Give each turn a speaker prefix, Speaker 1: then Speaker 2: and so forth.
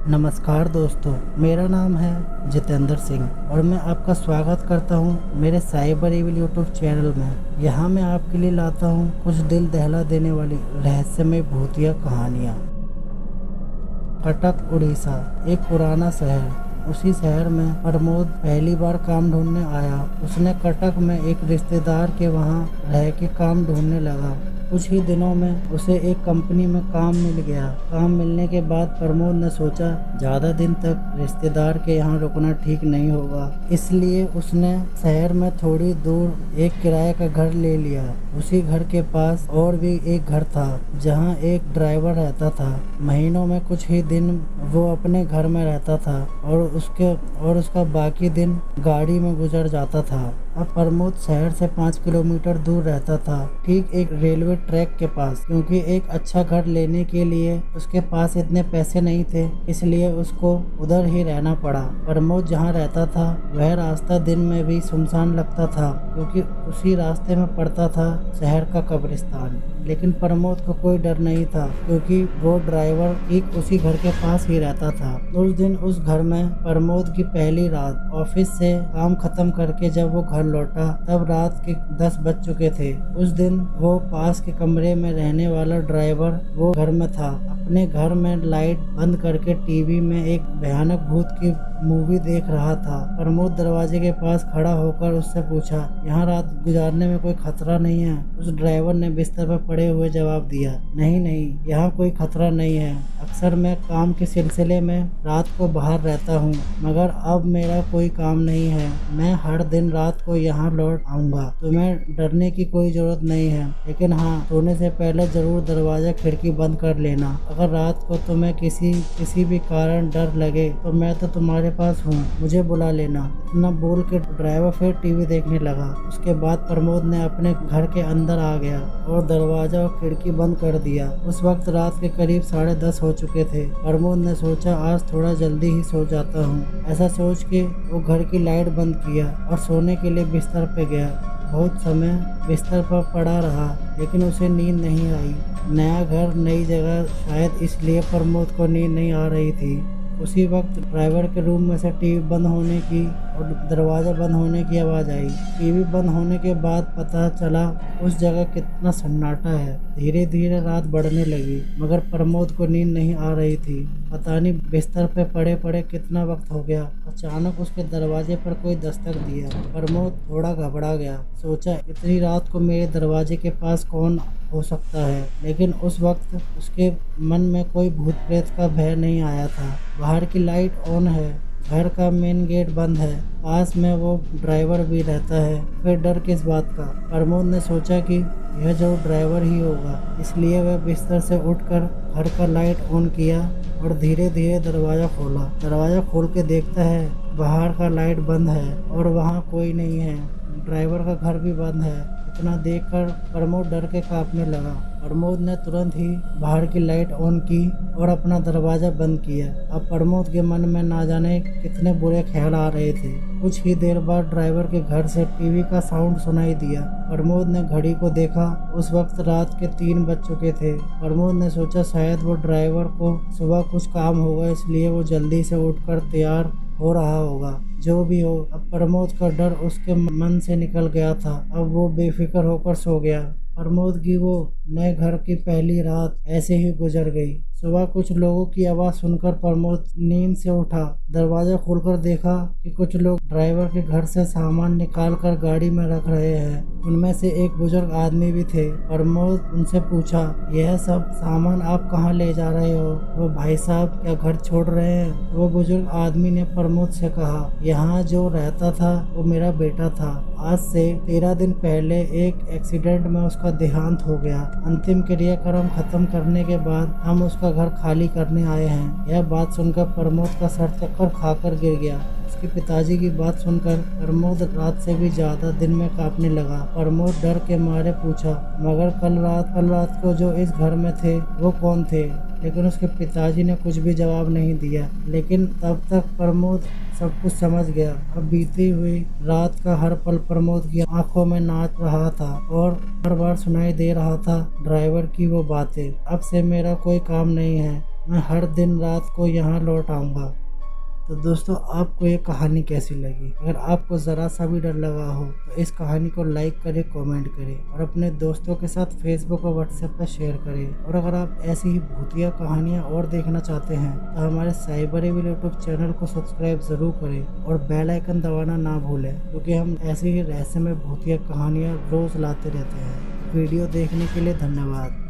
Speaker 1: नमस्कार दोस्तों, मेरा नाम है जितेंद्र सिंह और मैं आपका स्वागत करता हूं मेरे साइबर एविल यूट्यूब चैनल में। यहां मैं आपके लिए लाता हूं कुछ दिल दहला देने वाली रहस्यमय भूतिया कहानियां। कटक उड़ीसा, एक पुराना शहर। उसी शहर में प्रमोद पहली बार काम ढूंढने आया। उसने कटक में एक रिश्तेदार के वहां रह के काम ढूंढने लगा। कुछ ही दिनों में उसे एक कंपनी में काम मिल गया। काम मिलने के बाद प्रमोद ने सोचा ज्यादा दिन तक रिश्तेदार के यहाँ रुकना ठीक नहीं होगा, इसलिए उसने शहर में थोड़ी दूर एक किराए का घर ले लिया। उसी घर के पास और भी एक घर था जहाँ एक ड्राइवर रहता था। महीनों में कुछ ही दिन वो अपने घर में रहता था और उसका बाकी दिन गाड़ी में गुजर जाता था। अब प्रमोद शहर से 5 किलोमीटर दूर रहता था, ठीक एक रेलवे ट्रैक के पास। क्योंकि एक अच्छा घर लेने के लिए उसके पास इतने पैसे नहीं थे, इसलिए उसको उधर ही रहना पड़ा। प्रमोद जहाँ रहता था वह रास्ता दिन में भी सुनसान लगता था, क्योंकि उसी रास्ते में पड़ता था शहर का कब्रिस्तान। लेकिन प्रमोद को कोई डर नहीं था, क्योंकि वो ड्राइवर ठीक उसी घर के पास ही रहता था। उस दिन उस घर में प्रमोद की पहली रात। ऑफिस से काम खत्म करके जब वो घर लौटा तब रात के 10 बज चुके थे। उस दिन वो पास के कमरे में रहने वाला ड्राइवर वो घर में था। अपने घर में लाइट बंद करके टीवी में एक भयानक भूत की मूवी देख रहा था। प्रमोद दरवाजे के पास खड़ा होकर उससे पूछा, यहाँ रात गुजारने में कोई खतरा नहीं है? उस ड्राइवर ने बिस्तर पर पड़े हुए जवाब दिया, नहीं नहीं, यहाँ कोई खतरा नहीं है। अक्सर मैं काम के सिलसिले में रात को बाहर रहता हूँ, मगर अब मेरा कोई काम नहीं है। मैं हर दिन रात को यहाँ लौट आऊँगा। तुम्हें डरने की कोई जरूरत नहीं है, लेकिन हाँ, सोने से पहले जरूर दरवाजा खिड़की बंद कर लेना। अगर रात को तुम्हें किसी भी कारण डर लगे तो मैं तो तुम्हारे पास हूँ, मुझे बुला लेना। इतना बोल के ड्राइवर फिर टीवी देखने लगा। उसके बाद प्रमोद ने अपने घर के अंदर आ गया और दरवाजा और खिड़की बंद कर दिया। उस वक्त रात के करीब 10:30 हो चुके थे। प्रमोद ने सोचा आज थोड़ा जल्दी ही सो जाता हूँ। ऐसा सोच के वो घर की लाइट बंद किया और सोने के लिए बिस्तर पे गया। बहुत समय बिस्तर पर पड़ा रहा, लेकिन उसे नींद नहीं आई। नया घर, नई जगह, शायद इसलिए प्रमोद को नींद नहीं आ रही थी। उसी वक्त ड्राइवर के रूम में से टीवी बंद होने की और दरवाज़ा बंद होने की आवाज़ आई। टीवी बंद होने के बाद पता चला उस जगह कितना सन्नाटा है। धीरे धीरे रात बढ़ने लगी, मगर प्रमोद को नींद नहीं आ रही थी। पता नहीं बिस्तर पे पड़े पड़े कितना वक्त हो गया। अचानक उसके दरवाजे पर कोई दस्तक दिया। प्रमोद थोड़ा घबरा गया। सोचा इतनी रात को मेरे दरवाजे के पास कौन हो सकता है, लेकिन उस वक्त उसके मन में कोई भूत प्रेत का भय नहीं आया था। बाहर की लाइट ऑन है, घर का मेन गेट बंद है, पास में वो ड्राइवर भी रहता है, फिर डर किस बात का? प्रमोद ने सोचा कि यह जो ड्राइवर ही होगा, इसलिए वह बिस्तर से उठकर घर का लाइट ऑन किया और धीरे धीरे दरवाज़ा खोला। दरवाज़ा खोल के देखता है बाहर का लाइट बंद है और वहाँ कोई नहीं है। ड्राइवर का घर भी बंद है। इतना देखकर प्रमोद डर के कांपने लगा। प्रमोद ने तुरंत ही बाहर की लाइट ऑन की और अपना दरवाज़ा बंद किया। अब प्रमोद के मन में ना जाने कितने बुरे ख्याल आ रहे थे। कुछ ही देर बाद ड्राइवर के घर से टीवी का साउंड सुनाई दिया। प्रमोद ने घड़ी को देखा। उस वक्त रात के 3 बज चुके थे। प्रमोद ने सोचा शायद वो ड्राइवर को सुबह कुछ काम होगा, इसलिए वो जल्दी से उठकर तैयार हो रहा होगा। जो भी हो, अब प्रमोद का डर उसके मन से निकल गया था। अब वो बेफिक्र होकर सो गया। प्रमोद की वो नए घर की पहली रात ऐसे ही गुजर गई। सुबह कुछ लोगों की आवाज़ सुनकर प्रमोद नींद से उठा। दरवाज़ा खोलकर देखा कि कुछ लोग ड्राइवर के घर से सामान निकालकर गाड़ी में रख रहे हैं। उनमें से एक बुजुर्ग आदमी भी थे। प्रमोद उनसे पूछा, यह सब सामान आप कहाँ ले जा रहे हो? वो भाई साहब क्या घर छोड़ रहे हैं? वो बुजुर्ग आदमी ने प्रमोद से कहा, यहाँ जो रहता था वो मेरा बेटा था। आज से 13 दिन पहले एक एक्सीडेंट में उसका देहांत हो गया। अंतिम क्रियाक्रम खत्म करने के बाद हम उसका घर खाली करने आए हैं। यह बात सुनकर प्रमोद का सर चक्कर खाकर गिर गया। उसके पिताजी की बात सुनकर प्रमोद रात से भी ज्यादा दिन में कांपने लगा। प्रमोद डर के मारे पूछा, मगर कल रात को जो इस घर में थे वो कौन थे? लेकिन उसके पिताजी ने कुछ भी जवाब नहीं दिया। लेकिन तब तक प्रमोद सब कुछ समझ गया। अब बीती हुई रात का हर पल प्रमोद की आंखों में नाच रहा था और हर बार सुनाई दे रहा था ड्राइवर की वो बातें। अब से मेरा कोई काम नहीं है, मैं हर दिन रात को यहाँ लौट आऊँगा। तो दोस्तों, आपको ये कहानी कैसी लगी? अगर आपको ज़रा सा भी डर लगा हो तो इस कहानी को लाइक करें, कमेंट करें और अपने दोस्तों के साथ फेसबुक और व्हाट्सएप पर शेयर करें। और अगर आप ऐसी ही भूतिया कहानियाँ और देखना चाहते हैं तो हमारे साइबर एविल यूट्यूब चैनल को सब्सक्राइब ज़रूर करें और बेल आइकन दबाना ना भूलें, क्योंकि हम ऐसी ही रहस्यमय भूतिया कहानियाँ रोज़ लाते रहते हैं। वीडियो देखने के लिए धन्यवाद।